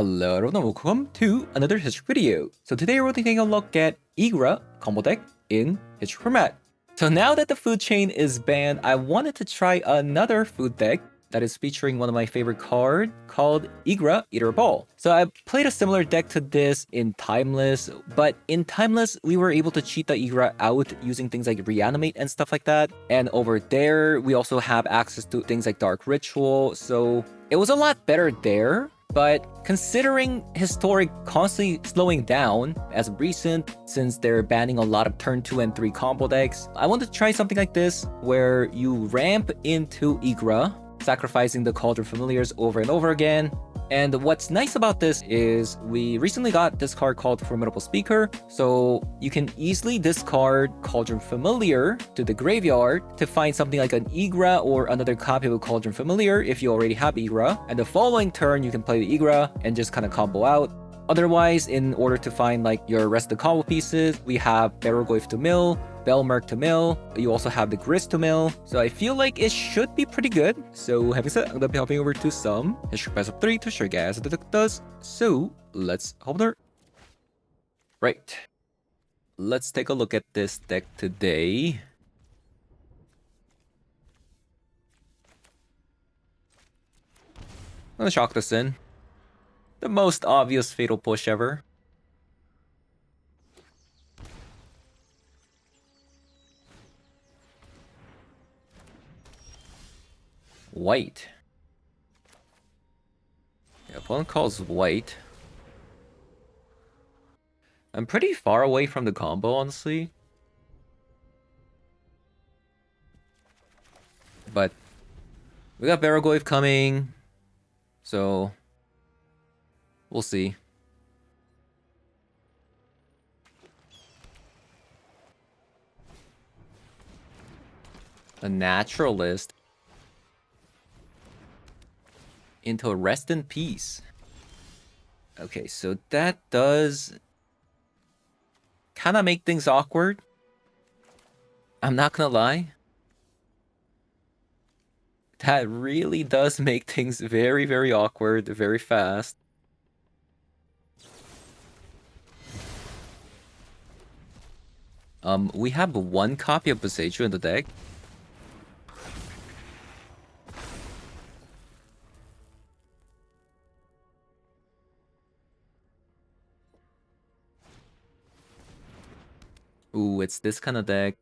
Hello everyone and welcome to another history video. So today we're taking a look at Ygra combo deck in history format. So now that the food chain is banned, I wanted to try another food deck that is featuring one of my favorite cards called Ygra Eater Ball. So I played a similar deck to this in Timeless, but in Timeless we were able to cheat the Ygra out using things like Reanimate and stuff like that. And over there we also have access to things like Dark Ritual, so it was a lot better there. But considering Historic constantly slowing down as of recent, since they're banning a lot of turn 2 and 3 combo decks, I wanted to try something like this, where you ramp into Ygra, sacrificing the Cauldron Familiars over and over again. And what's nice about this is we recently got this card called Formidable Speaker, so you can easily discard Cauldron Familiar to the graveyard to find something like an Ygra or another copy of a Cauldron Familiar if you already have Ygra, and the following turn you can play the Ygra and just kind of combo out. Otherwise, in order to find like your rest of the combo pieces, we have Barrogoyf to mill, Belmerk to mill, you also have the Grist to mill, so I feel like it should be pretty good. So having said, I'm gonna be hopping over to some history best of 3 to show you guys what the deck does. So let's hop there. Right, let's take a look at this deck today. I'm gonna shock this in. The most obvious fatal push ever. White. Yeah, opponent calls white. I'm pretty far away from the combo, honestly. But we got Barrogoyf coming, so we'll see. A Naturalist into a Rest in Peace. Okay, so that does kind of make things awkward. I'm not gonna lie. That really does make things very, very awkward, very fast. We have one copy of Boseiju in the deck. Ooh, it's this kind of deck.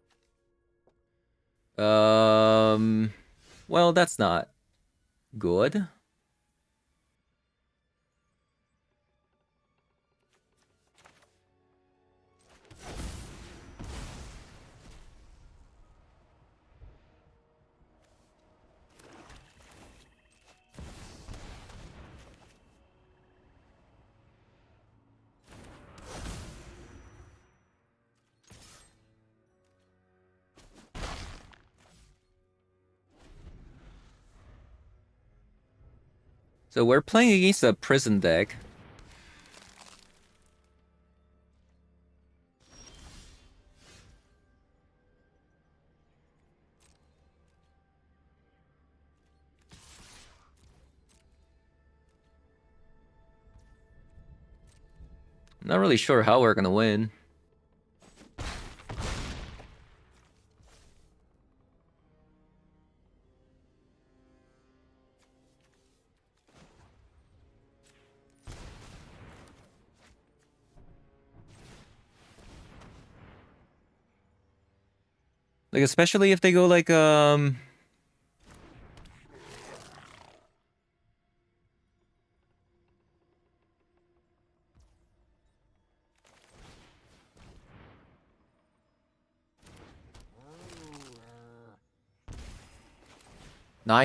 Well, that's not good. So we're playing against a prison deck. I'm not really sure how we're gonna win. Like, especially if they go like, 9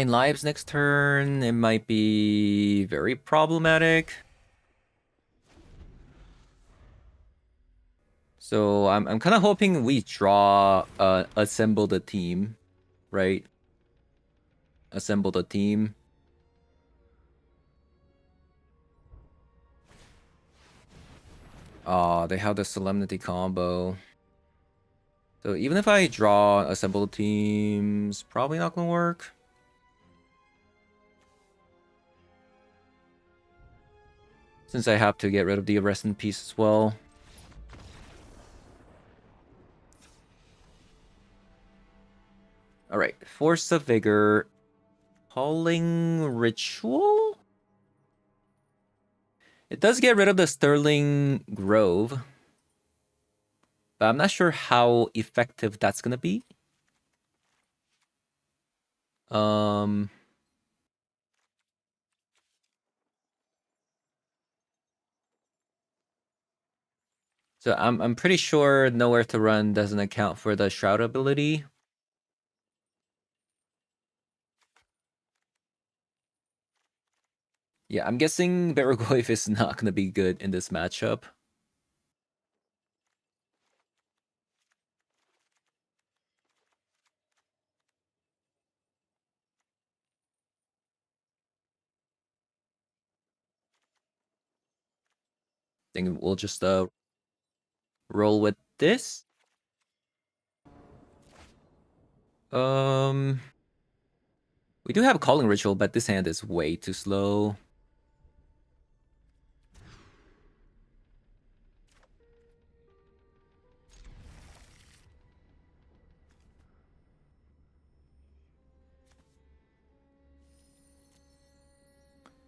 lives next turn, it might be very problematic. So I'm kind of hoping we draw, assemble the team, right? Assemble the team. They have the Solemnity combo. So even if I draw assemble teams, probably not gonna work. Since I have to get rid of the Rest in Peace as well. Alright, Force of Vigor. Calling Ritual? It does get rid of the Sterling Grove. But I'm not sure how effective that's gonna be. So I'm pretty sure Nowhere to Run doesn't account for the Shroud ability. Yeah, I'm guessing Beregoyf is not gonna be good in this matchup. I think we'll just roll with this. We do have a Calling Ritual, but this hand is way too slow.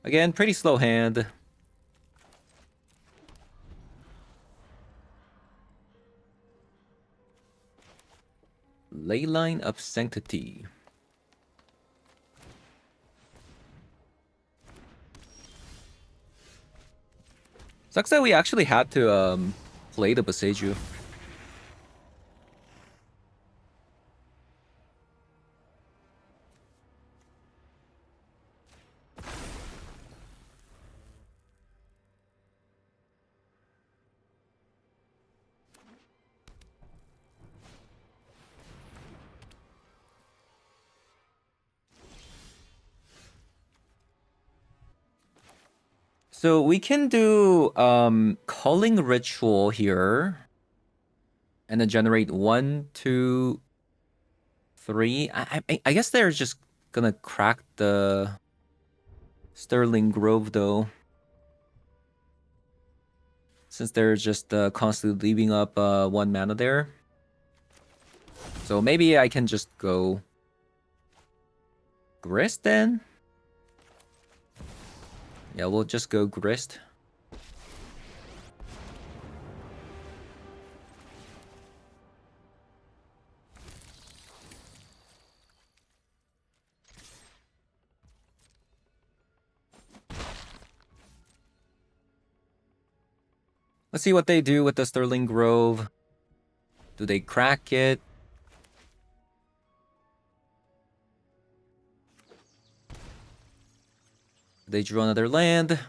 Again, pretty slow hand. Leyline of Sanctity. Sucks that we actually had to play the Boseiju. So we can do Calling Ritual here. And then generate 1, 2, 3. I guess they're just gonna crack the Sterling Grove though. Since they're just constantly leaving up 1 mana there. So maybe I can just go Grist then? Yeah, we'll just go Grist. Let's see what they do with the Sterling Grove. Do they crack it? They drew another land.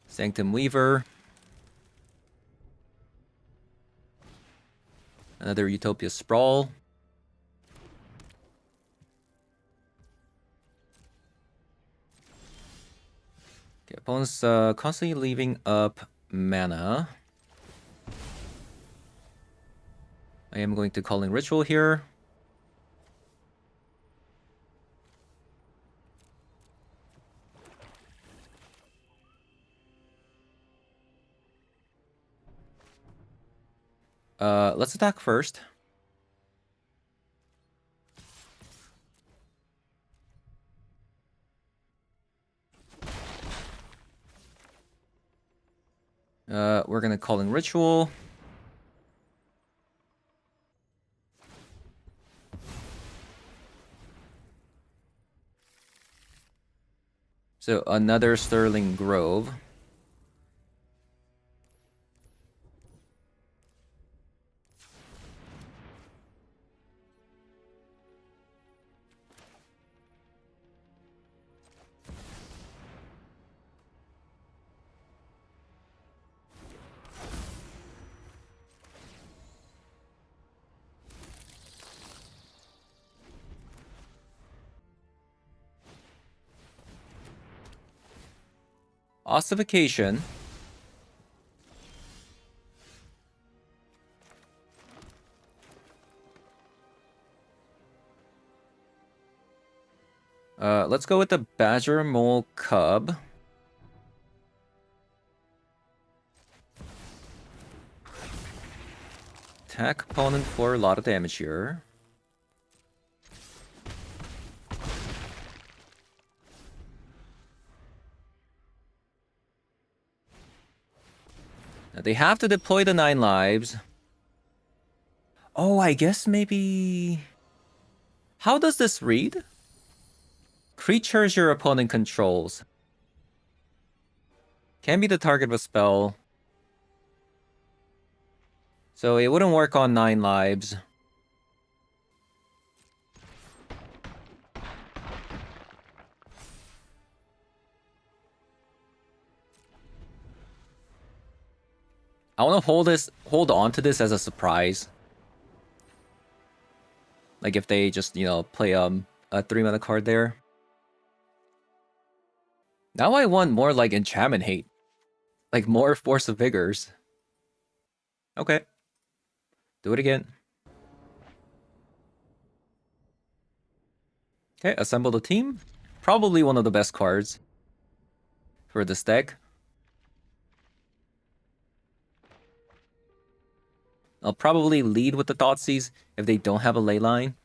Sanctum Weaver. Another Utopia Sprawl. Okay, opponent's constantly leaving up mana. I am going to Calling Ritual here. Let's attack first. We're gonna Calling Ritual. So another Sterling Grove. Ossification. Let's go with the Badger Mole Cub. Attack opponent for a lot of damage here. Now they have to deploy the 9 lives. Oh, I guess maybe... How does this read? Creatures your opponent controls can be the target of a spell. So it wouldn't work on 9 lives. I want to hold on to this as a surprise. Like if they just, you know, play a 3-mana card there. Now I want more like enchantment hate. Like more Force of Vigors. Okay. Do it again. Okay, assemble the team. Probably one of the best cards for this deck. I'll probably lead with the Thoughtseize if they don't have a ley line.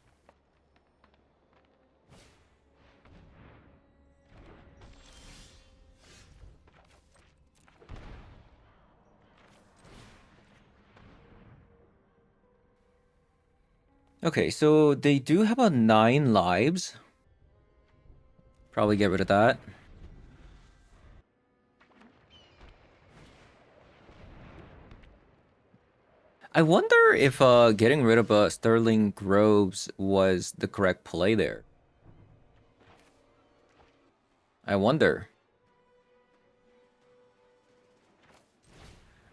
Okay, so they do have a 9 lives. Probably get rid of that. I wonder if getting rid of Sterling Groves was the correct play there. I wonder.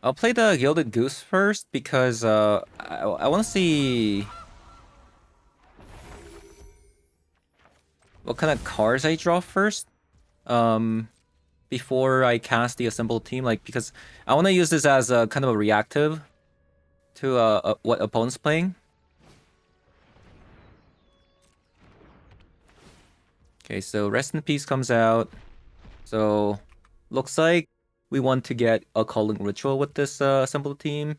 I'll play the Gilded Goose first because I want to see what kind of cards I draw first. Before I cast the assembled team, like because I want to use this as a kind of a reactive to what opponent's playing. Okay, so Rest in Peace comes out. So looks like we want to get a Calling Ritual with this assembled team.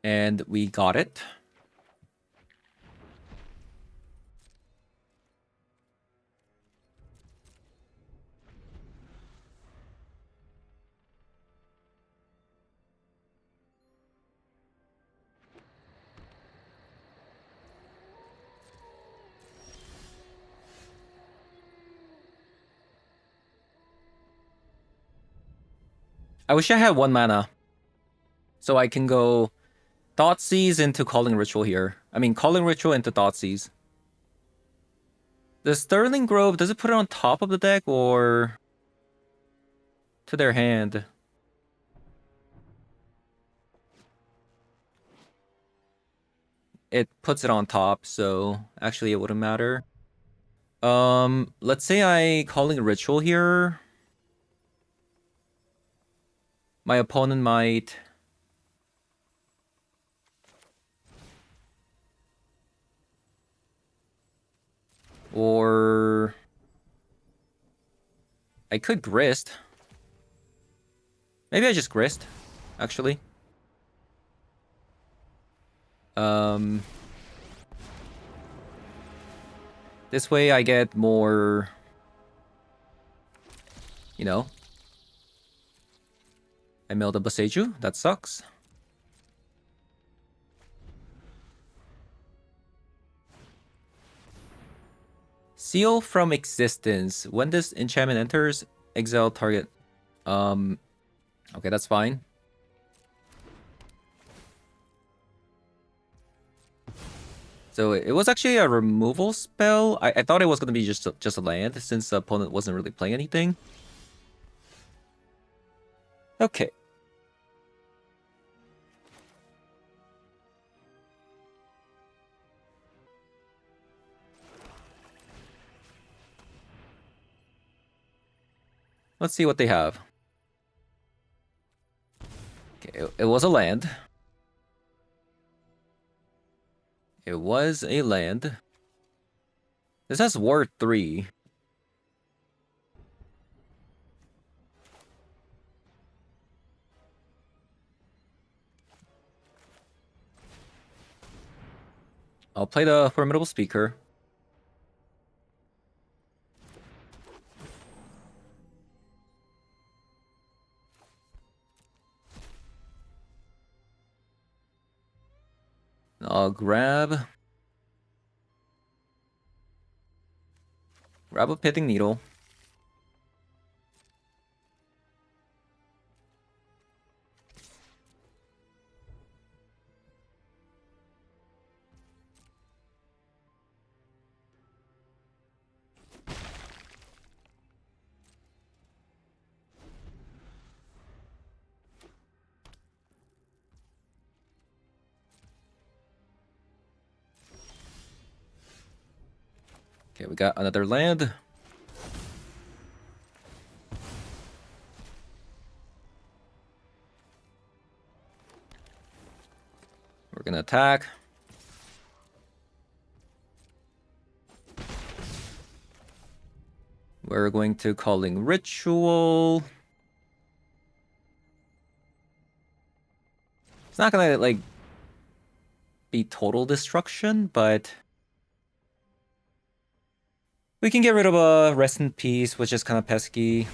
And we got it. I wish I had 1 mana. So I can go Thoughtseize into Calling Ritual here. I mean, Calling Ritual into Thoughtseize. The Sterling Grove, does it put it on top of the deck or to their hand? It puts it on top, so actually it wouldn't matter. Let's say I Calling Ritual here. My opponent might... Or... I could Grist. Maybe I just Grist, actually. This way I get more... You know. I milled a Boseiju. That sucks. Seal from Existence. When this enchantment enters, exile target. Okay, that's fine. So it was actually a removal spell. I thought it was going to be just a land since the opponent wasn't really playing anything. Okay. Let's see what they have. Okay, it was a land. It was a land. This has War 3. I'll play the Formidable Speaker. I'll grab a Pithing Needle. Okay, we got another land. We're gonna attack. We're going to Calling Ritual. It's not gonna, like, be total destruction, but we can get rid of a Rest in Peace, which is kind of pesky.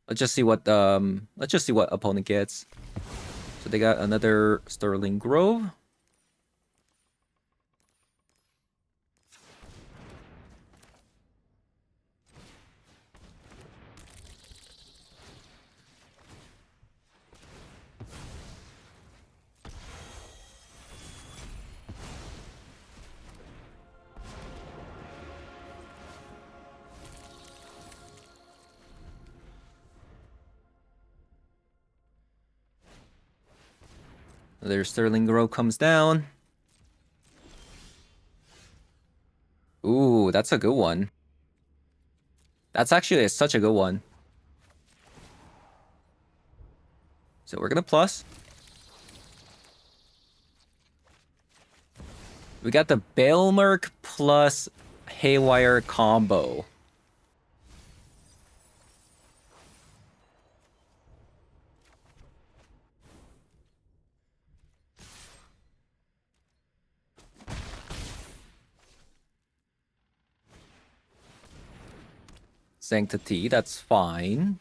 Let's just see what opponent gets. So they got another Sterling Grove. Their Sterling Grove comes down. Ooh, that's a good one. That's actually such a good one. So we're gonna plus. We got the Bailmerk plus Haywire combo. Sanctity, that's fine.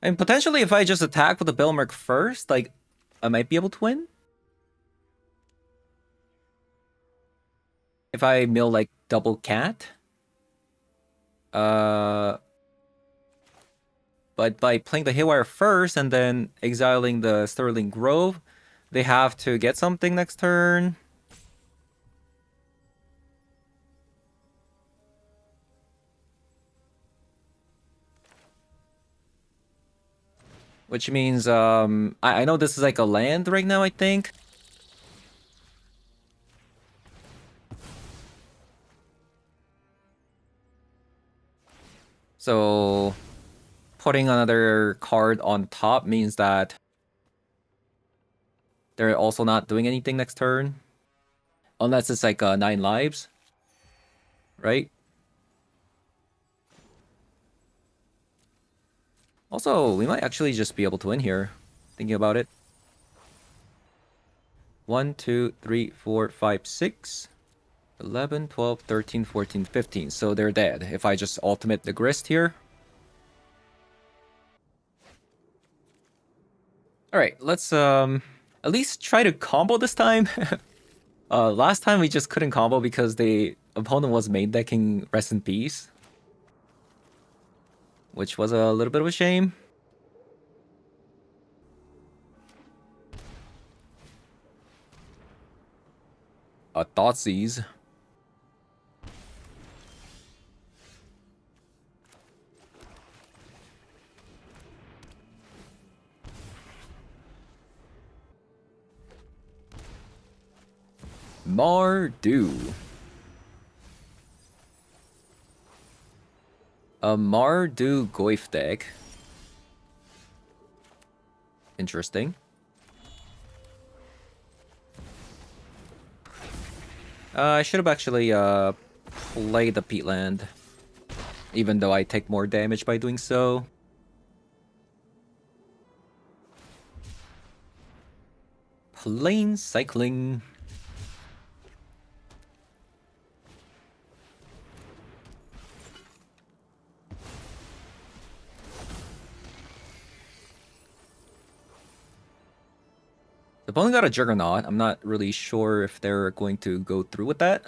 And potentially if I just attack with the Bailmerk first, like, I might be able to win. If I mill, like, double cat. But by playing the Haywire first and then exiling the Sterling Grove, they have to get something next turn. Which means, I know this is like a land right now, I think. So, putting another card on top means that they're also not doing anything next turn. Unless it's like 9 lives. Right? Also, we might actually just be able to win here. Thinking about it. 1, 2, 3, 4, 5, 6, 11, 12, 13, 14, 15. So they're dead. If I just ultimate the Grist here. Alright, let's at least try to combo this time. Last time we just couldn't combo because the opponent was main decking Rest in Peace. Which was a little bit of a shame. Thoughtseize. Mardu. A Mardu Goif deck. Interesting. I should have actually played the Peatland, even though I take more damage by doing so. Plane cycling. The opponent got a Juggernaut. I'm not really sure if they're going to go through with that.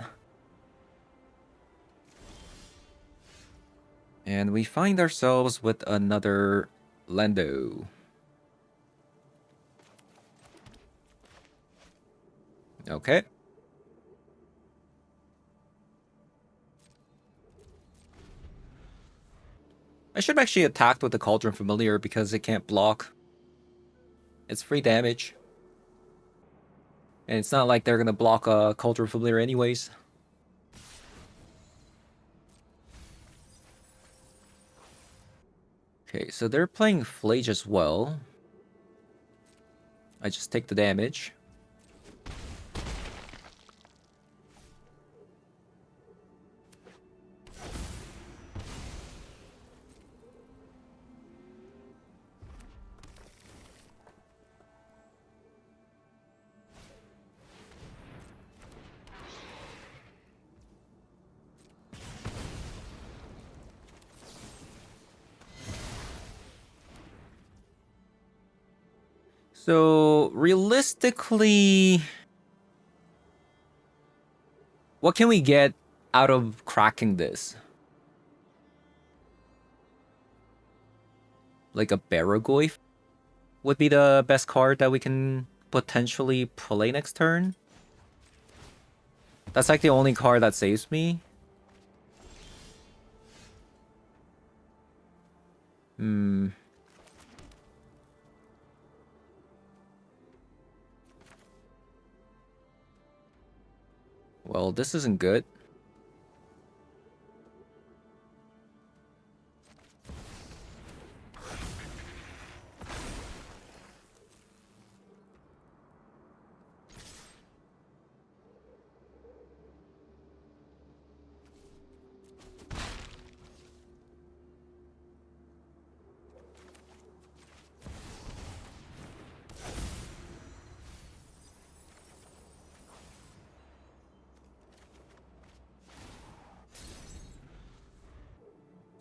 And we find ourselves with another Lando. Okay. I should have actually attacked with the Cauldron Familiar because it can't block. It's free damage. And it's not like they're gonna block a Cauldron Familiar anyways. Okay, so they're playing Flage as well. I just take the damage. So, realistically, what can we get out of cracking this? Like a Barragoyf would be the best card that we can potentially play next turn. That's like the only card that saves me. Well, this isn't good.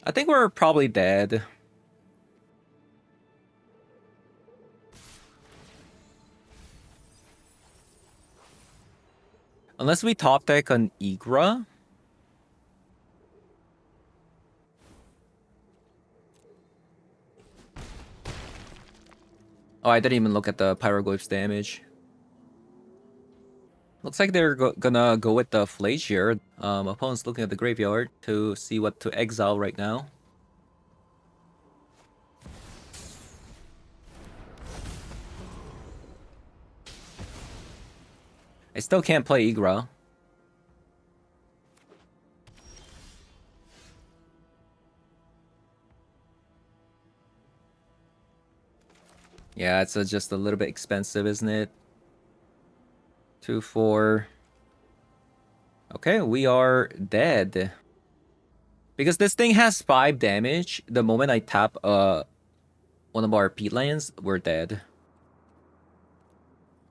I think we're probably dead. Unless we top deck an Ygra. Oh, I didn't even look at the Pyroglyph's damage. Looks like they're gonna go with the Flage here. Opponent's looking at the graveyard to see what to exile right now. I still can't play Ygra. Yeah, it's just a little bit expensive, isn't it? 2, 4. Okay, we are dead. Because this thing has 5 damage. The moment I tap one of our Peatlands, we're dead.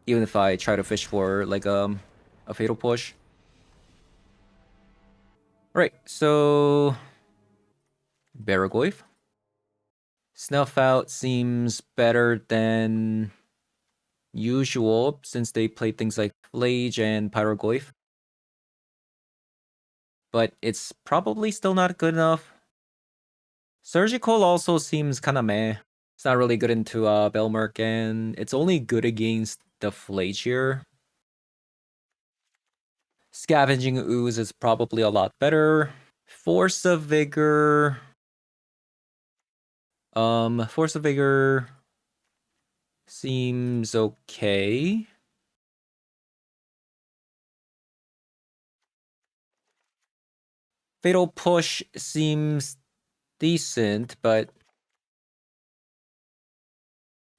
Even if I try to fish for like a fatal push. Right, so Barragoyf. Snuff Out seems better than usual since they played things like Flage and Pyrogoyf. But it's probably still not good enough. Surgical also seems kind of meh. It's not really good into Belmerk, and it's only good against the Flage here. Scavenging Ooze is probably a lot better. Force of Vigor. Force of Vigor seems okay. Fatal Push seems decent, but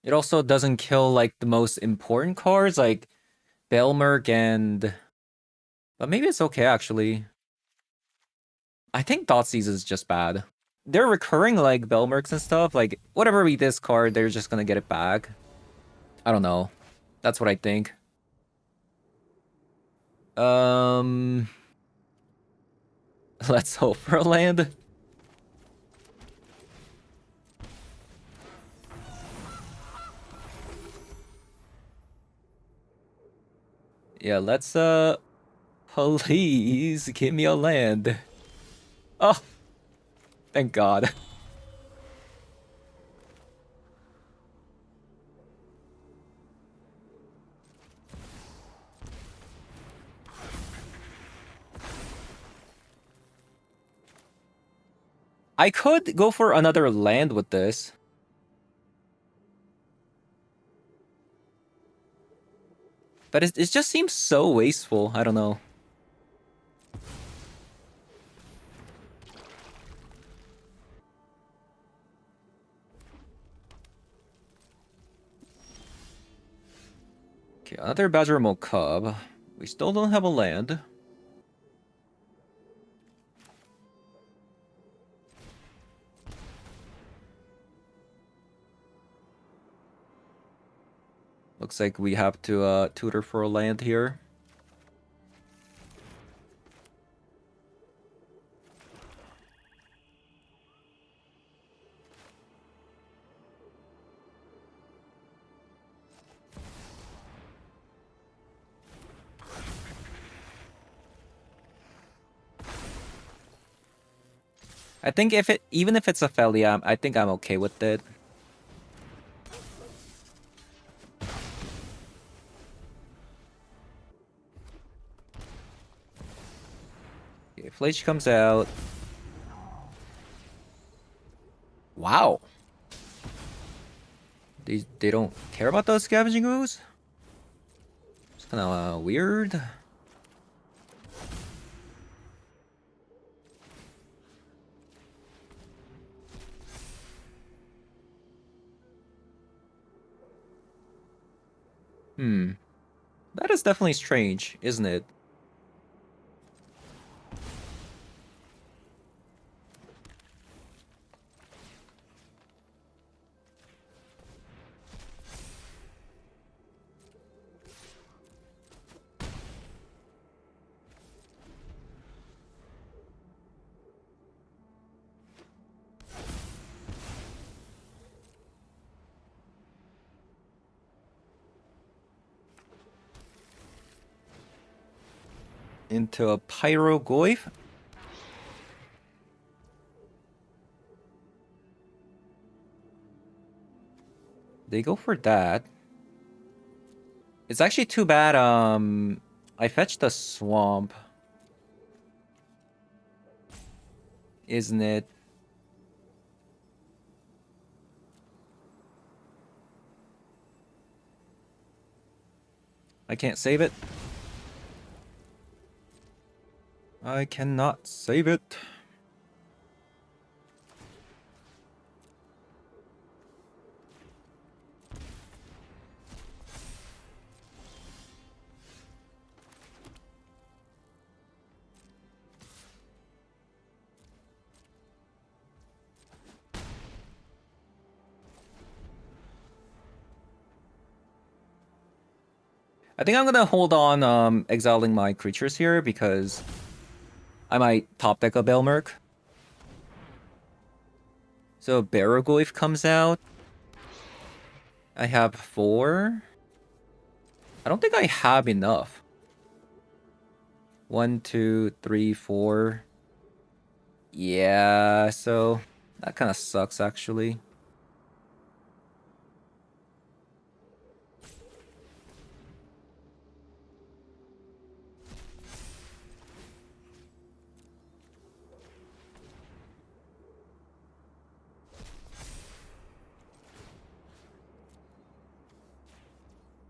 it also doesn't kill like the most important cards like Belmerk and... But maybe it's okay actually. I think Thoughtseize is just bad. They're recurring like Belmerks and stuff. Like whatever we discard, they're just gonna get it back. I don't know. That's what I think. Let's hope for a land. Yeah, let's please give me a land. Oh, thank God. I could go for another land with this. But it just seems so wasteful. I don't know. Okay, another Badgermo Cub. We still don't have a land. Looks like we have to tutor for a land here. I think even if it's a Felia, I think I'm okay with it. Okay, Flash comes out. Wow. They don't care about those scavenging ooze? It's kind of weird. That is definitely strange, isn't it? Into a Pyrogoyf. They go for that. It's actually too bad, I fetched the swamp. Isn't it? I can't save it. I cannot save it. I think I'm gonna hold on exiling my creatures here because I might top deck a Belmerk. So Barragoyf comes out. I have 4. I don't think I have enough. 1, 2, 3, 4. Yeah, so that kind of sucks actually.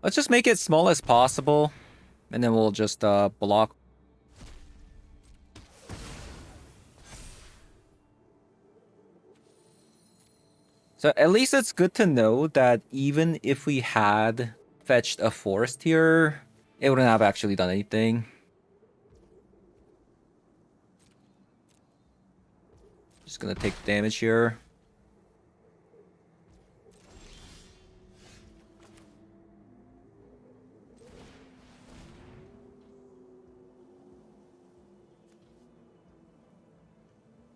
Let's just make it small as possible, and then we'll just block. So at least it's good to know that even if we had fetched a forest here, it wouldn't have actually done anything. Just gonna take damage here.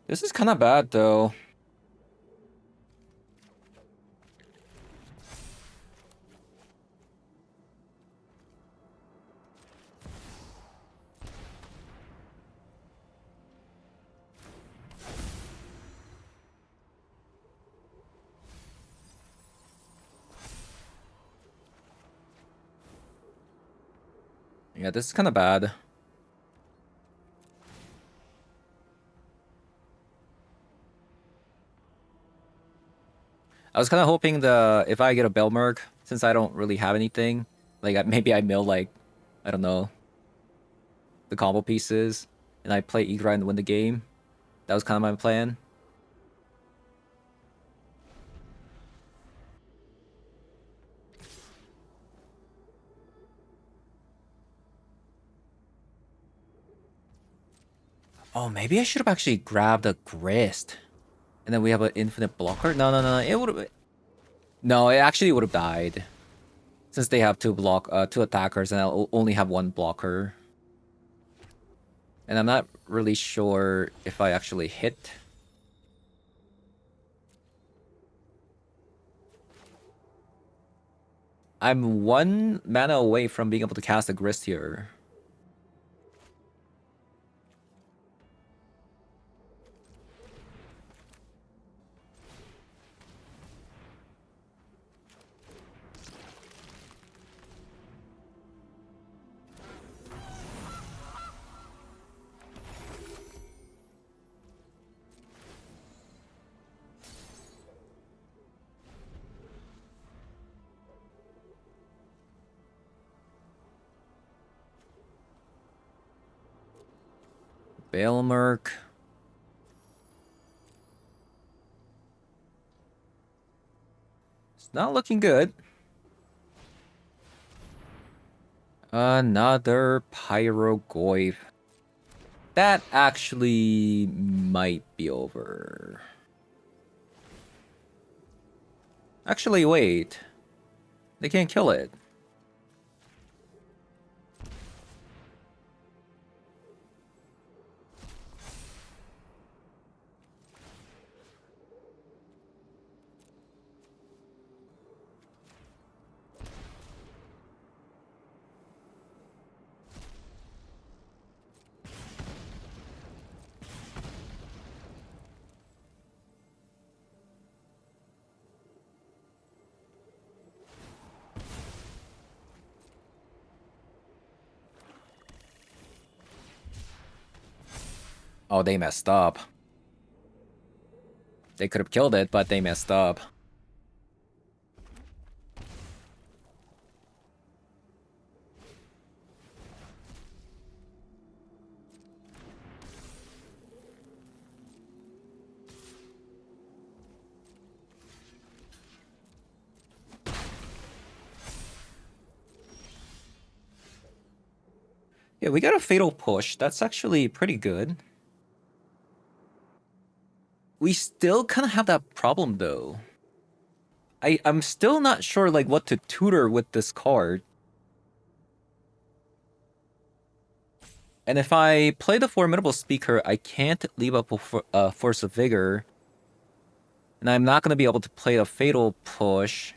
This is kind of bad though. Yeah, this is kind of bad. I was kind of hoping if I get a Belmerg, since I don't really have anything, like maybe I mill like, I don't know, the combo pieces, and I play Ygra and win the game. That was kind of my plan. Oh, maybe I should have actually grabbed a Grist. And then we have an infinite blocker? No. It would have... No, it actually would have died. Since they have two attackers and I'll only have one blocker. And I'm not really sure if I actually hit. I'm 1 mana away from being able to cast a Grist here. Baelmerk. It's not looking good. Another Pyrogoyf. That actually might be over. Actually, wait. They can't kill it. Oh, they messed up. They could have killed it, but they messed up. Yeah, we got a fatal push. That's actually pretty good. We still kind of have that problem though. I'm still not sure like what to tutor with this card. And if I play the Formidable Speaker, I can't leave up a Force of Vigor. And I'm not going to be able to play a Fatal Push,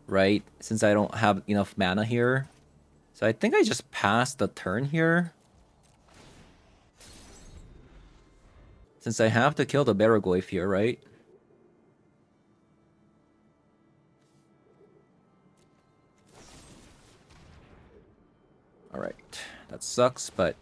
right? Since I don't have enough mana here. So I think I just pass the turn here. Since I have to kill the Baragoyf here, right? Alright. That sucks, but...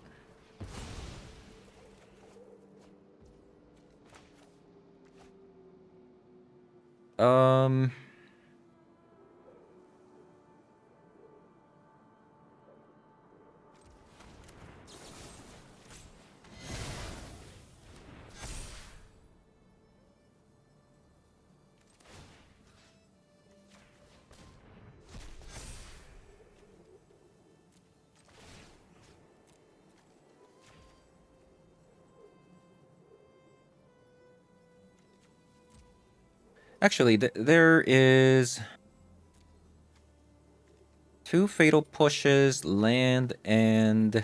Actually, there is 2 fatal pushes, land, and...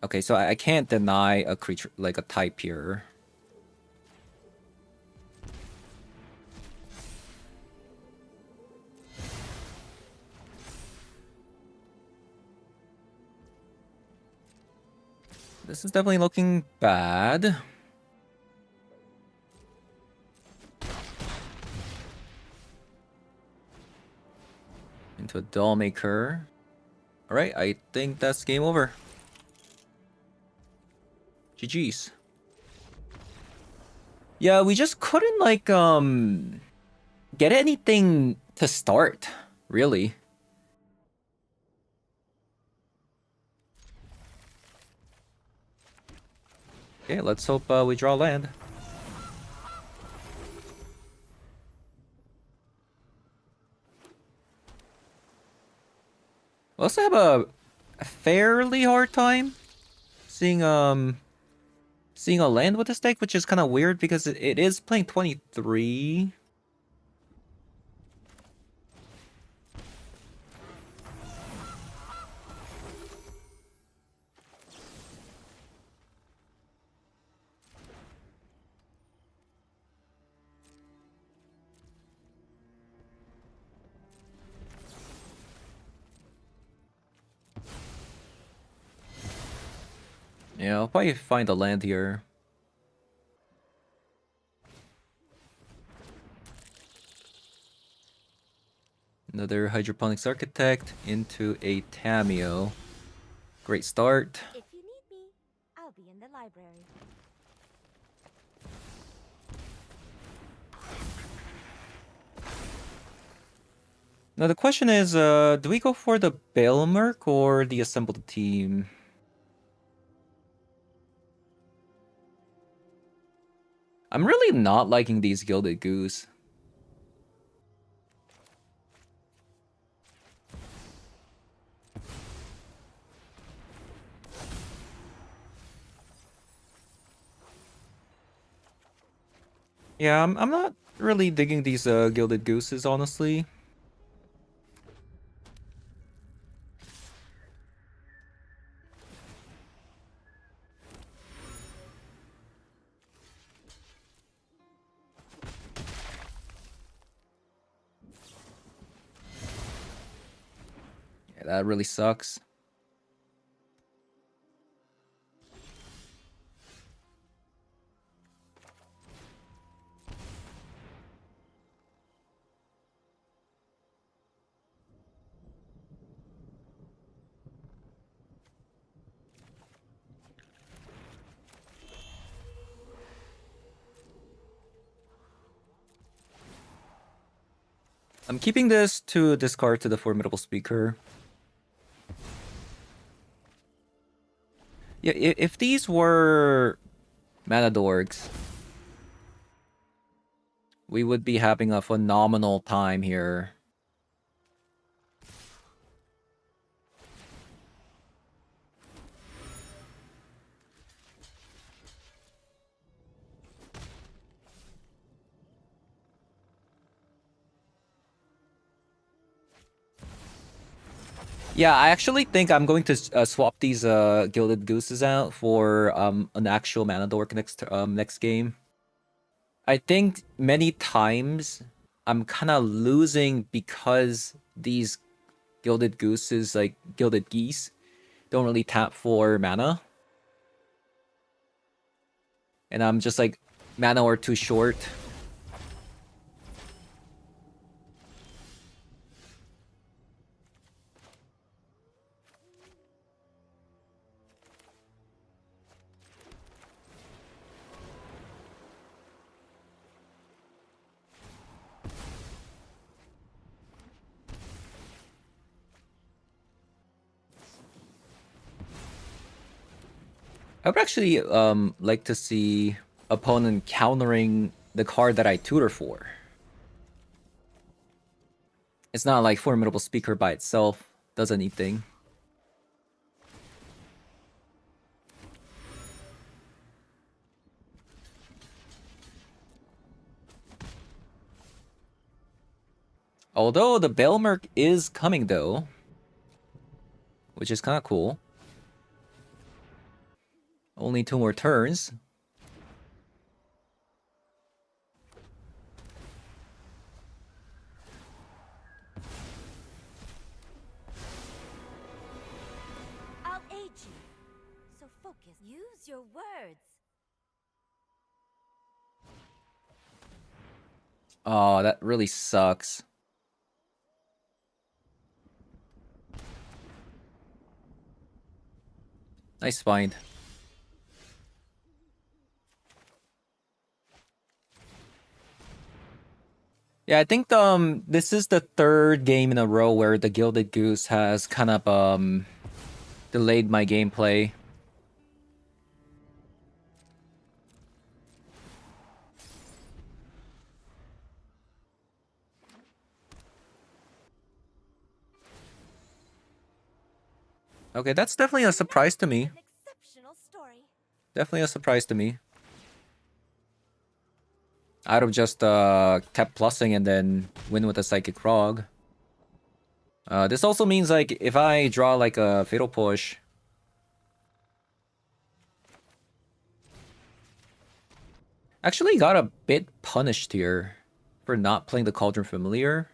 Okay, so I can't deny a creature, like a type here. This is definitely looking bad. Into a doll maker. Alright, I think that's game over. GG's. Yeah, we just couldn't like get anything to start, really. Okay, let's hope we draw land. We also have a fairly hard time seeing seeing a land with this deck, which is kind of weird because it is playing 23. Yeah, I'll probably find a land here. Another Hydroponics Architect into a Tameo. Great start. If you need me, I'll be in the library. Now the question is, do we go for the Bailmerk or the assembled team? I'm really not liking these Gilded Goose. Yeah, I'm not really digging these Gilded Gooses, honestly. Yeah, that really sucks. I'm keeping this to discard to the Formidable Speaker. Yeah, if these were Mana Dorks, we would be having a phenomenal time here. Yeah, I actually think I'm going to swap these Gilded Gooses out for an actual Mana Dork next game. I think many times I'm kind of losing because these Gilded Gooses, like Gilded Geese, don't really tap for mana. And I'm just like, mana or too short. I would actually like to see opponent countering the card that I tutor for. It's not like Formidable Speaker by itself does anything. Although the Belmerk is coming though, which is kind of cool. Only 2 more turns. I'll aid you. So focus. Use your words. Oh, that really sucks. Nice find. Yeah, I think this is the 3rd game in a row where the Gilded Goose has kind of delayed my gameplay. Okay, that's definitely a surprise to me. An exceptional story. Definitely a surprise to me. I'd have just kept plussing and then win with a Psychic Frog. This also means like if I draw like a Fatal Push, actually got a bit punished here for not playing the Cauldron Familiar.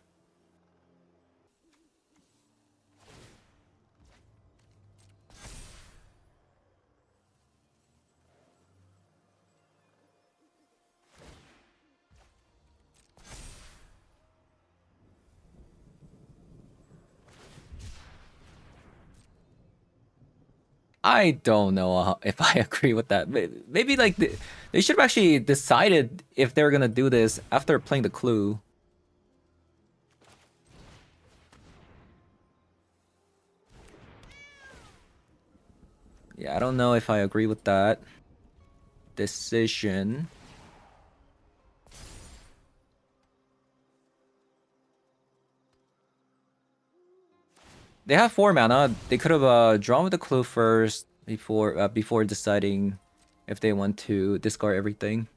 I don't know if I agree with that. Maybe like they should have actually decided if they were gonna do this after playing the Clue. Yeah, I don't know if I agree with that decision. They have 4 mana. They could have drawn with the Clue first before deciding if they want to discard everything.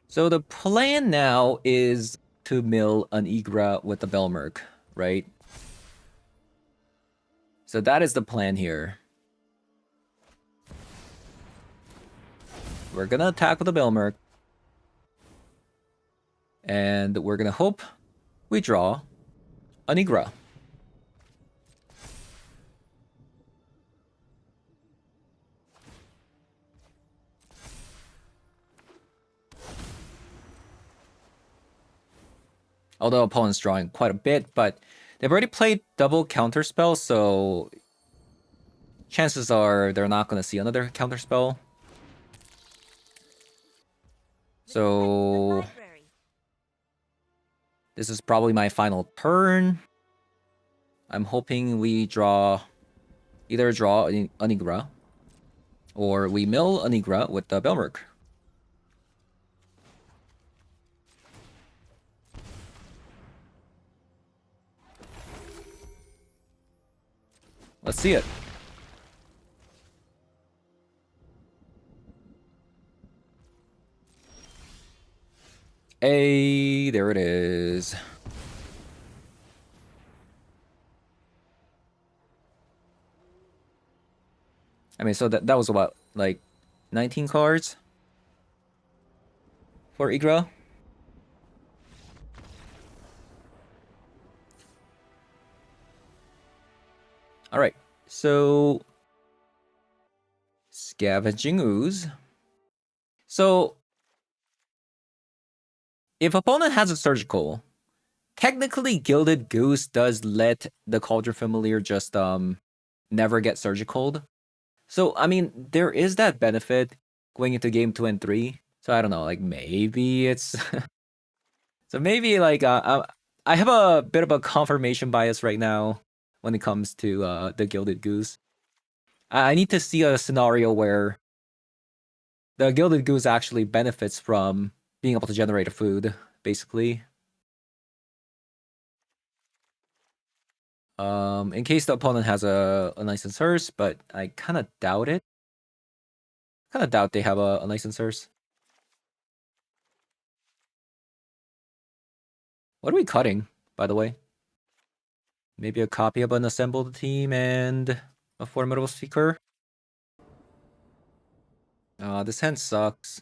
So the plan now is to mill an Ygra with the Belmerk, right? So that is the plan here. We're gonna attack with the Belmerk. And we're gonna hope we draw an Ygra. Although opponent's drawing quite a bit, but they've already played double counterspell, so chances are they're not gonna see another counterspell. So this is probably my final turn. I'm hoping we either draw an Ygra or we mill an Ygra with the Belmerk. Let's see it. Hey, there it is. I mean, so that was about like 19 cards for Ygra. All right, so Scavenging Ooze. So if opponent has a Surgical, technically Gilded Goose does let the Cauldron Familiar just never get Surgicaled. So I mean, there is that benefit going into game 2 and 3. So I don't know, like maybe it's so maybe like I have a bit of a confirmation bias right now when it comes to the Gilded Goose. I need to see a scenario where the Gilded Goose actually benefits from being able to generate a food, basically. In case the opponent has a nice Insurse, but I kind of doubt it. Kind of doubt they have a licensors. What are we cutting, by the way? Maybe a copy of an assembled team and a formidable speaker. This hand sucks.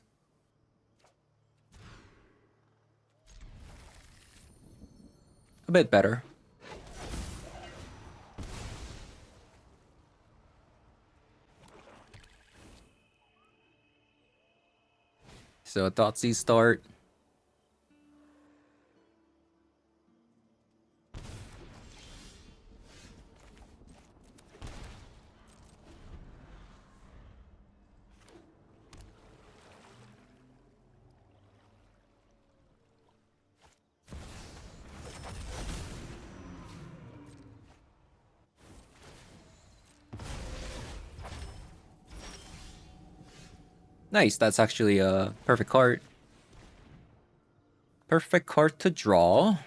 A bit better. So Thoughtseize start. Nice, that's actually a perfect card. Perfect card to draw.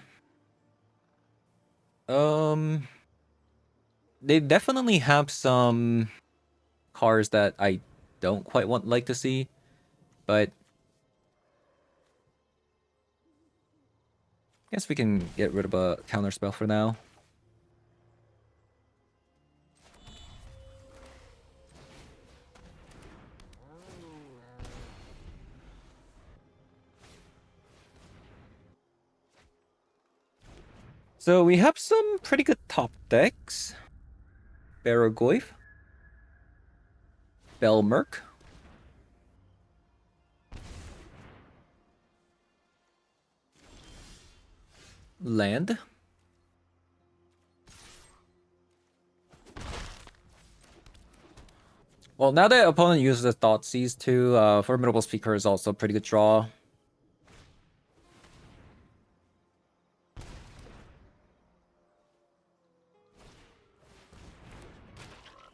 They definitely have some cards that I don't quite like to see, but I guess we can get rid of a counter spell for now. So we have some pretty good top decks. Baragoyf. Belmerk. Land. Well, now the opponent uses the Thoughtseize too, Formidable Speaker is also a pretty good draw.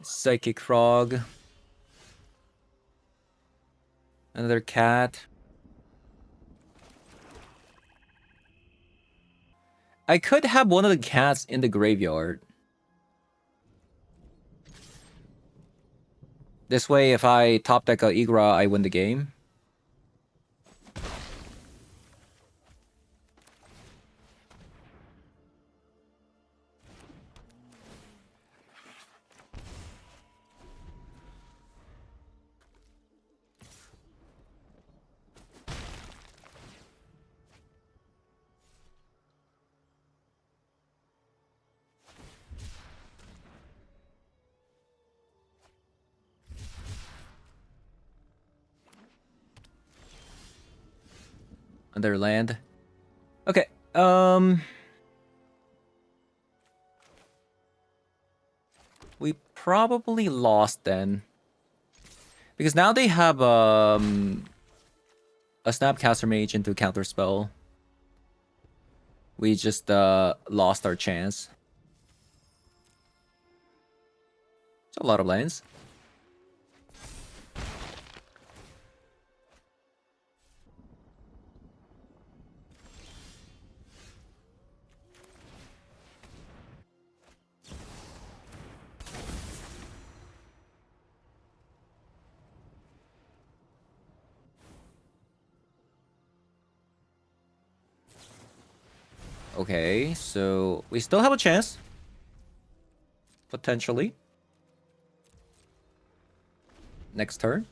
Psychic Frog. Another cat. I could have one of the cats in the graveyard. This way, if I top deck a Ygra, I win the game. Another land. Okay, we probably lost then. Because now they have a Snapcaster Mage into counterspell. We just lost our chance. It's a lot of lands. Okay, so we still have a chance. Potentially. Next turn.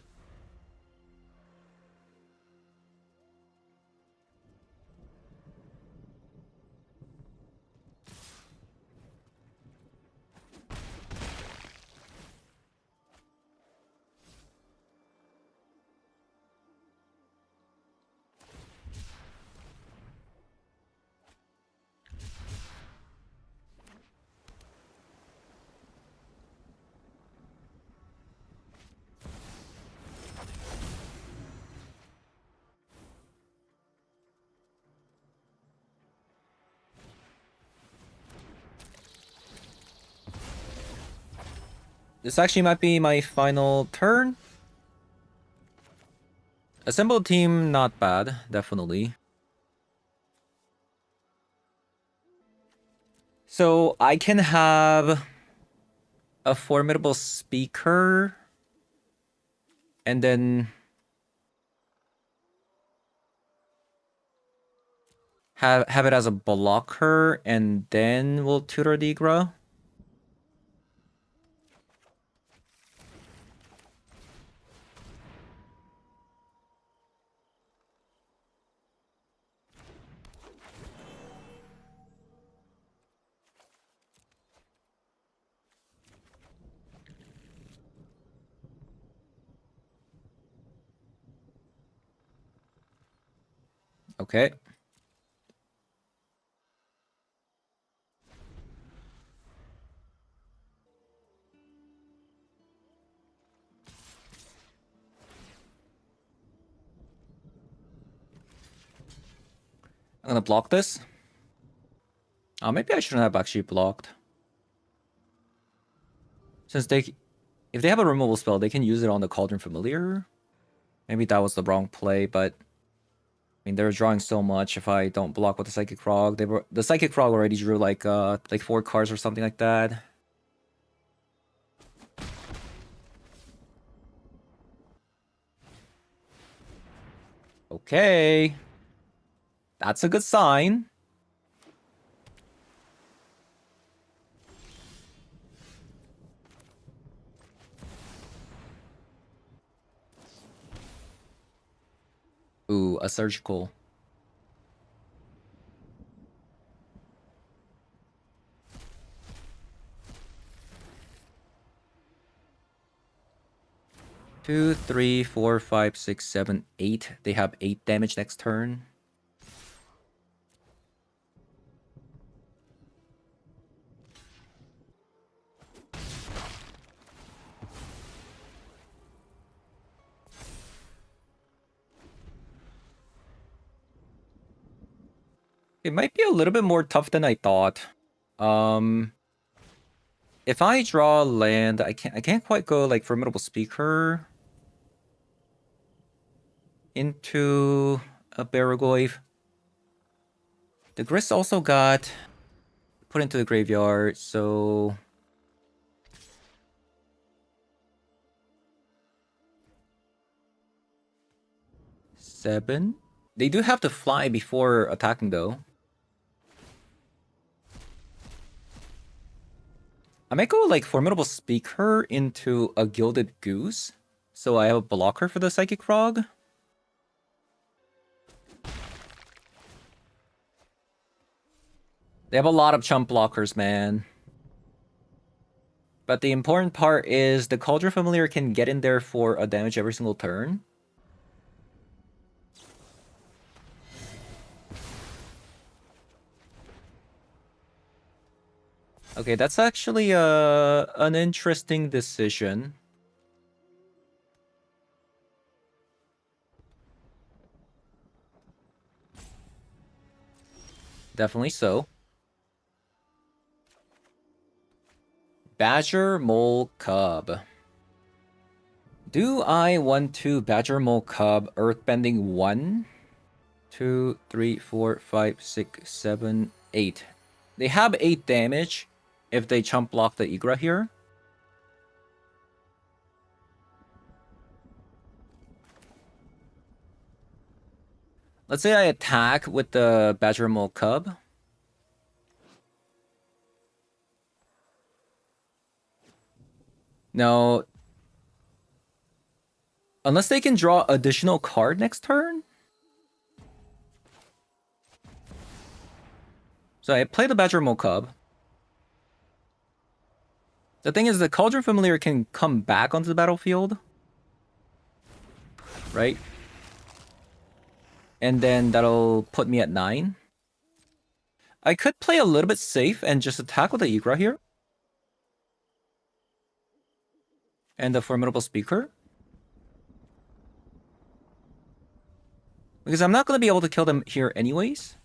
This actually might be my final turn. Assembled team, not bad, definitely. So I can have a formidable speaker And then have it as a blocker, and then we'll tutor the Ygra. Okay. I'm gonna block this. Maybe I shouldn't have actually blocked. Since if they have a removal spell, they can use it on the Cauldron Familiar. Maybe that was the wrong play, but I mean, they're drawing so much. If I don't block with the Psychic Frog, the Psychic Frog already drew like 4 cards or something like that. Okay, that's a good sign. Ooh, a surgical. Two, 3, 4, 5, 6, 7, 8. They have 8 damage next turn. It might be a little bit more tough than I thought. If I draw land, I can't quite go like Formidable Speaker into a Baragoyf. The Grist also got put into the graveyard, so 7. They do have to fly before attacking though. I might go like Formidable Speaker into a Gilded Goose, so I have a blocker for the Psychic Frog. They have a lot of chump blockers, man. But the important part is the Cauldron Familiar can get in there for a damage every single turn. Okay, that's actually an interesting decision. Definitely so. Badger, Mole, Cub. Do I want to Badger, Mole, Cub, Earthbending 1? 2, 3, 4, 5, 6, 7, 8. They have 8 damage if they chump block the Ygra here. Let's say I attack with the Badger, Mole, Cub. No. Unless they can draw additional card next turn. So I play the Badger, Mole, Cub. The thing is, the Cauldron Familiar can come back onto the battlefield. Right? And then that'll put me at 9. I could play a little bit safe and just attack with the Ygra here. And the Formidable Speaker. Because I'm not going to be able to kill them here anyways.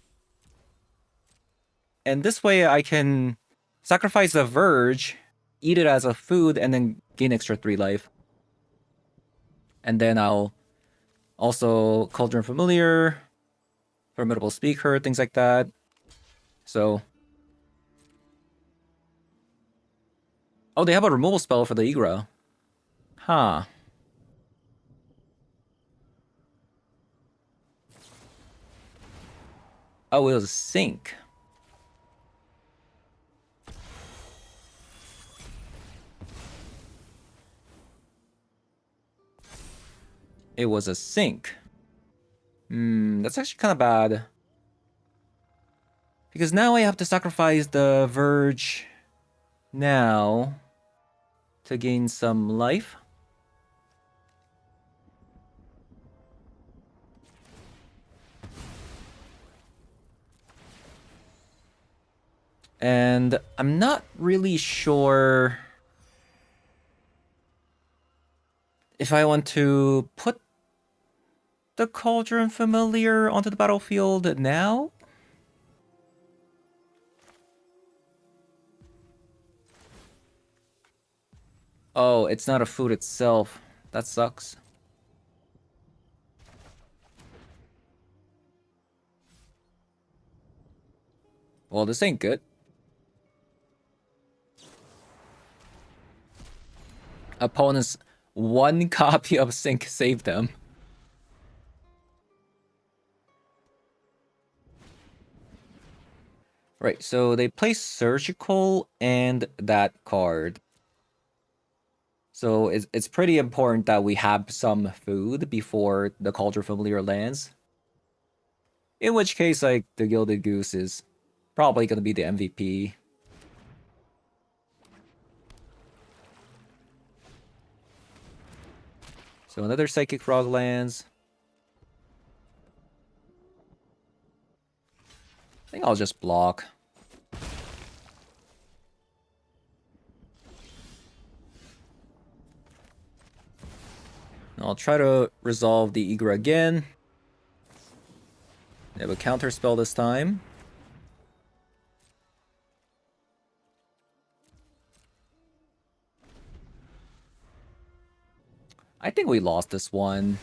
And this way I can sacrifice the Verge, eat it as a food, and then gain extra 3 life. And then I'll also Cauldron Familiar, Formidable Speaker, things like that. So... Oh, they have a removal spell for the Ygra. Huh. Oh, it was a sink. It was a sink. That's actually kind of bad. Because now I have to sacrifice the Verge now to gain some life. And I'm not really sure if I want to put the Cauldron Familiar onto the battlefield now. Oh, it's not a food itself. That sucks. Well, this ain't good. Opponent's one copy of Sync saved them. Right, so they play Surgical and that card. So it's pretty important that we have some food before the Cauldron Familiar lands. In which case, like, the Gilded Goose is probably going to be the MVP. So another Psychic Frog lands. I think I'll just block. I'll try to resolve the Ygra again. They have a counter spell this time. I think we lost this one.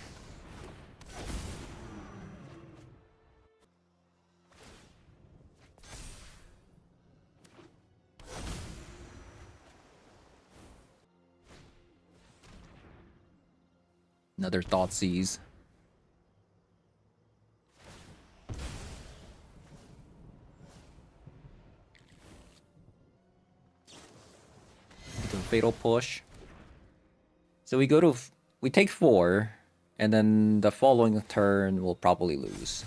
Another Thoughtseize. The Fatal Push. So we we take 4, and then the following turn we'll probably lose.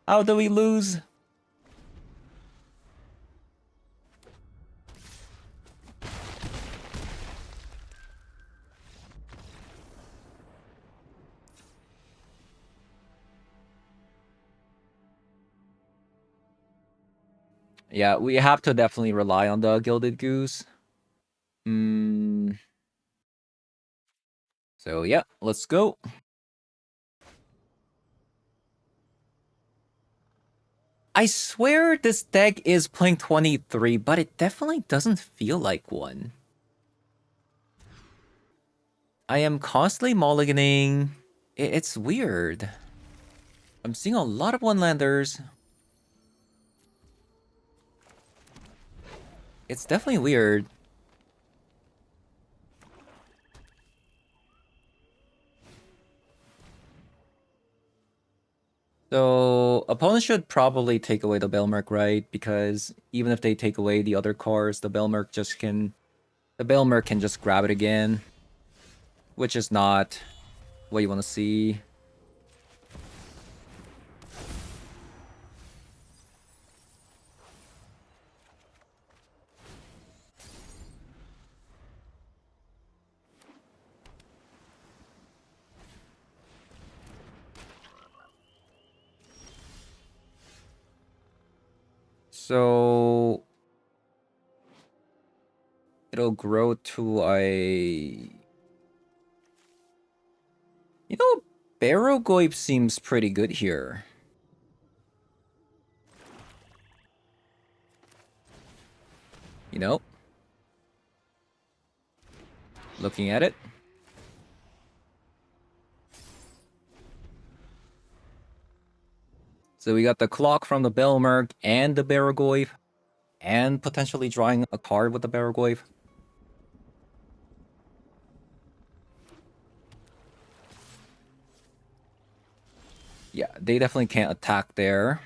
How do we lose? Yeah, we have to definitely rely on the Gilded Goose. So yeah, let's go. I swear this deck is playing 23, but it definitely doesn't feel like one. I am constantly mulliganing. It's weird. I'm seeing a lot of one-landers. It's definitely weird. So, opponents should probably take away the Belmerk, right? Because even if they take away the other cards, the Belmerk can just grab it again. Which is not what you want to see. So it'll grow to a... You know, Barrogoyf seems pretty good here. You know? Looking at it. So we got the clock from the Belmerk and the Barrogoyf. And potentially drawing a card with the Barrowglaive. Yeah, they definitely can't attack there.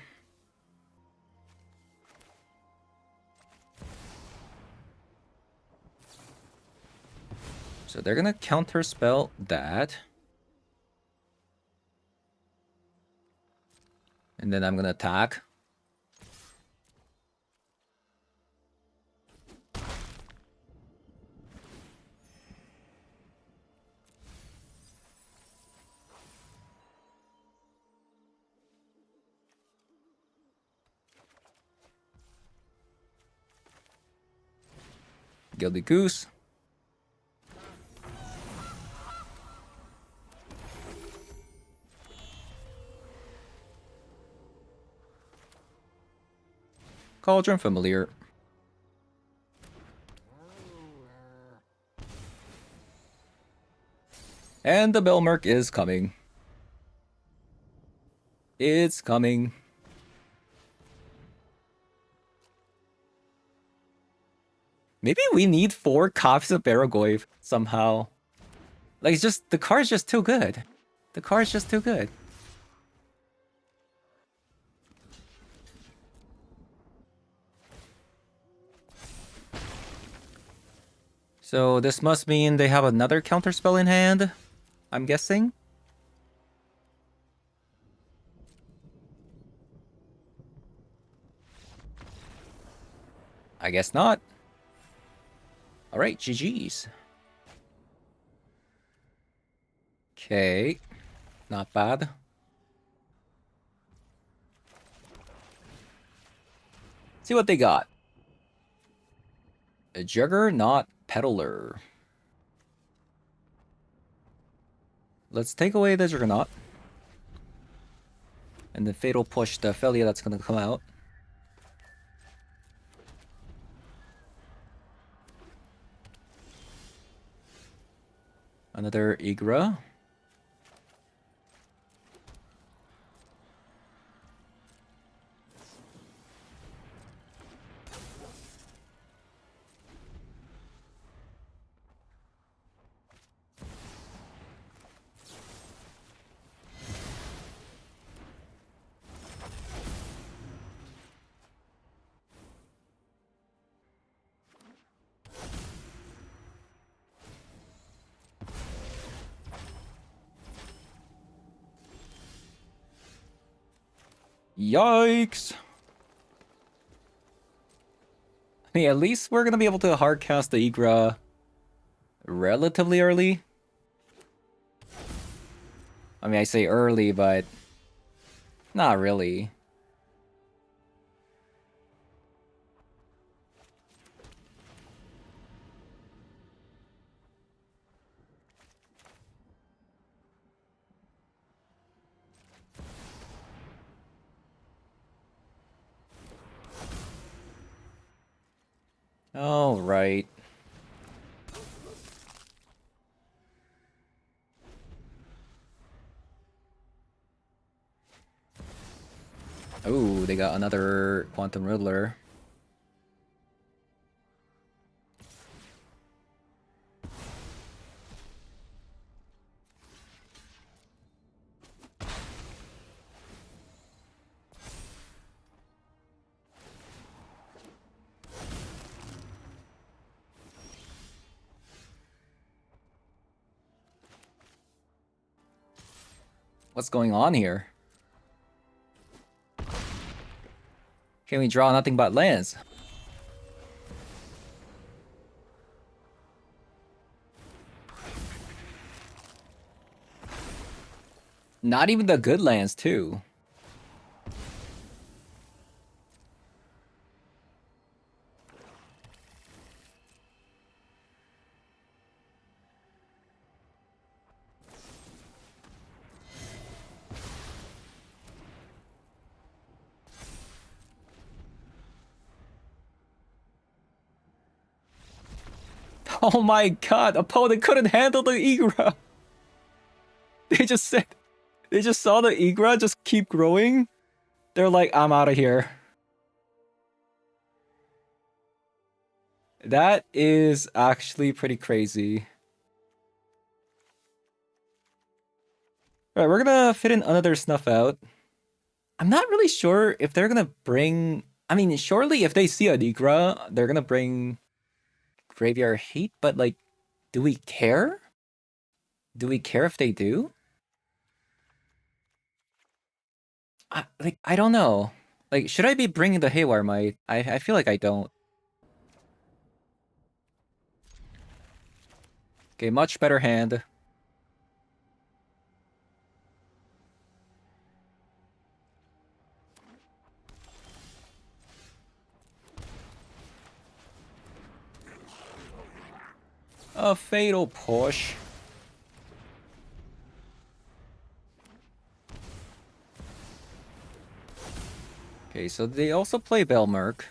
So they're gonna counterspell that. And then I'm gonna attack. Gilded Goose. Cauldron Familiar. And the Belmerk is coming. It's coming. Maybe we need 4 copies of Barrowglaive somehow. Like, it's just, the card's just too good. The card's just too good. So this must mean they have another counterspell in hand, I'm guessing. I guess not. Alright, GG's. Okay, not bad. See what they got. A Juggernaut Peddler. Let's take away the Juggernaut. And the Fatal Push the Ophelia that's gonna come out. Another Ygra. Yikes! I mean, at least we're gonna be able to hardcast the Ygra relatively early. I mean, I say early, but not really. All right. Oh, they got another Quantum Riddler. What's going on here? Can we draw nothing but lands? Not even the good lands, too. Oh my god, opponent couldn't handle the Ygra. They just saw the Ygra just keep growing. They're like, I'm out of here. That is actually pretty crazy. Alright, we're gonna fit in another snuff out. I'm not really sure if they're gonna bring... I mean, surely if they see a Ygra, they're gonna bring Graveyard Hate, but like, do we care? Do we care if they do? I don't know. Like, should I be bringing the Haywire Might? I feel like I don't. Okay, much better hand. A fatal push. Okay, so they also play Belmerk.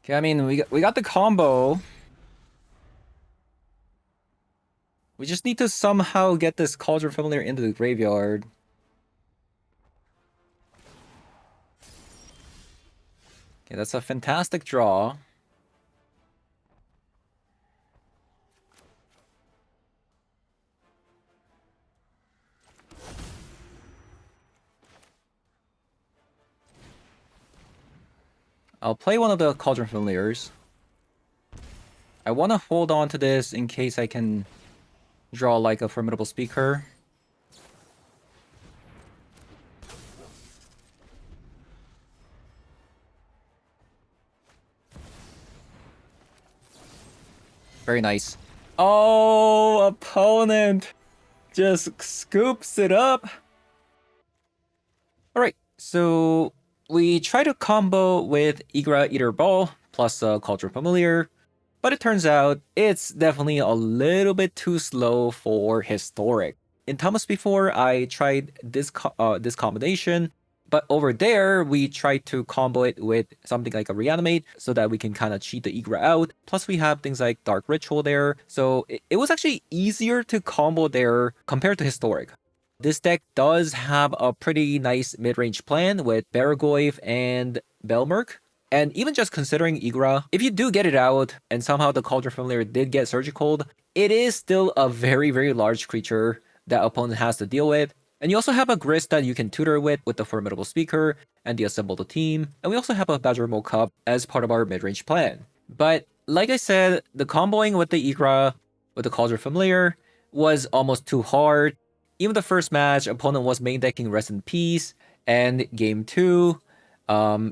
Okay, I mean, we got the combo. We just need to somehow get this Cauldron Familiar into the graveyard. Okay, that's a fantastic draw. I'll play one of the Cauldron Familiars. I want to hold on to this in case I can draw like a Formidable Speaker. Very nice. Oh, opponent just scoops it up. Alright, so we try to combo with Ygra Eater Ball plus Cauldron Familiar, but it turns out it's definitely a little bit too slow for Historic. In Thomas before, I tried this this combination, but over there, we tried to combo it with something like a Reanimate so that we can kind of cheat the Ygra out. Plus, we have things like Dark Ritual there, so it was actually easier to combo there compared to Historic. This deck does have a pretty nice mid-range plan with Baragoyf and Belmerk. And even just considering Ygra, if you do get it out, and somehow the Cauldron Familiar did get Surgical, it is still a very, very large creature that opponent has to deal with. And you also have a Grist that you can tutor with the Formidable Speaker and the Assemble the Team. And we also have a Badger Mo Cup as part of our mid-range plan. But like I said, the comboing with the Ygra, with the Cauldron Familiar, was almost too hard. Even the first match, opponent was main decking Rest in Peace, and game 2,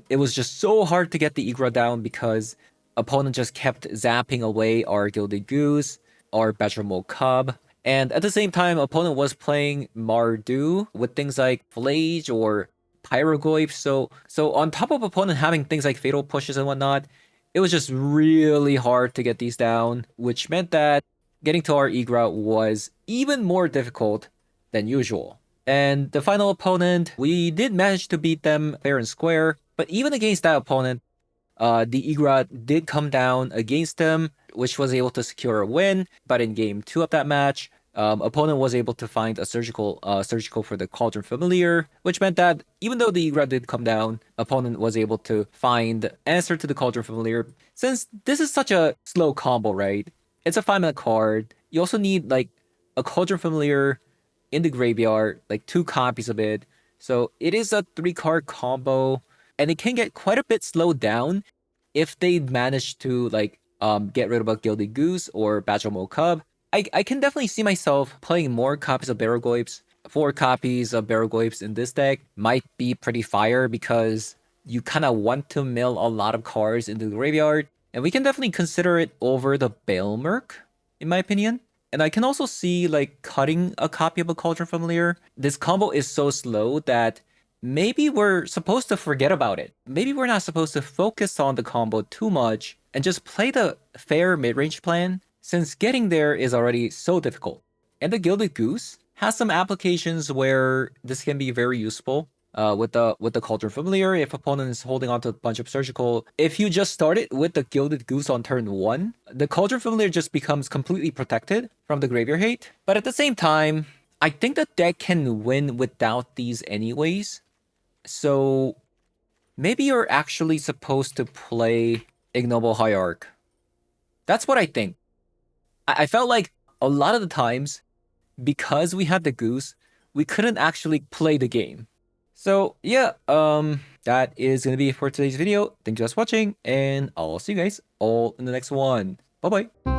it was just so hard to get the Ygra down because opponent just kept zapping away our Gilded Goose, our Badgermole Cub, and at the same time, opponent was playing Mardu with things like Flage or Pyrogoyf, so on top of opponent having things like Fatal Pushes and whatnot, it was just really hard to get these down, which meant that getting to our Ygra was even more difficult than usual. And the final opponent, we did manage to beat them fair and square, but even against that opponent, the Ygra did come down against them, which was able to secure a win. But in game 2 of that match, opponent was able to find a surgical for the Cauldron Familiar, which meant that even though the Ygra did come down, opponent was able to find answer to the Cauldron Familiar. Since this is such a slow combo, right? It's a 5-mana card. You also need like a Cauldron Familiar in the graveyard, like 2 copies of it. So it is a 3-card combo, and it can get quite a bit slowed down if they manage to like get rid of a Gilded Goose or Badgermole Cub. I can definitely see myself playing more copies of Baragoyfs. 4 copies of Baragoyfs in this deck might be pretty fire because you kind of want to mill a lot of cards into the graveyard, and we can definitely consider it over the Baelmerk, in my opinion. And I can also see like cutting a copy of a Cauldron Familiar. This combo is so slow that maybe we're supposed to forget about it. Maybe we're not supposed to focus on the combo too much and just play the fair mid-range plan, since getting there is already so difficult. And the Gilded Goose has some applications where this can be very useful. with the Cauldron Familiar, if opponent is holding on to a bunch of Surgical, if you just start it with the Gilded Goose on turn 1, the Cauldron Familiar just becomes completely protected from the Graveyard Hate. But at the same time, I think the deck can win without these anyways. So maybe you're actually supposed to play Ignoble Hierarch. That's what I think. I felt like a lot of the times, because we had the Goose, we couldn't actually play the game. So yeah, that is gonna be it for today's video. Thank you guys for watching, and I'll see you guys all in the next one. Bye bye.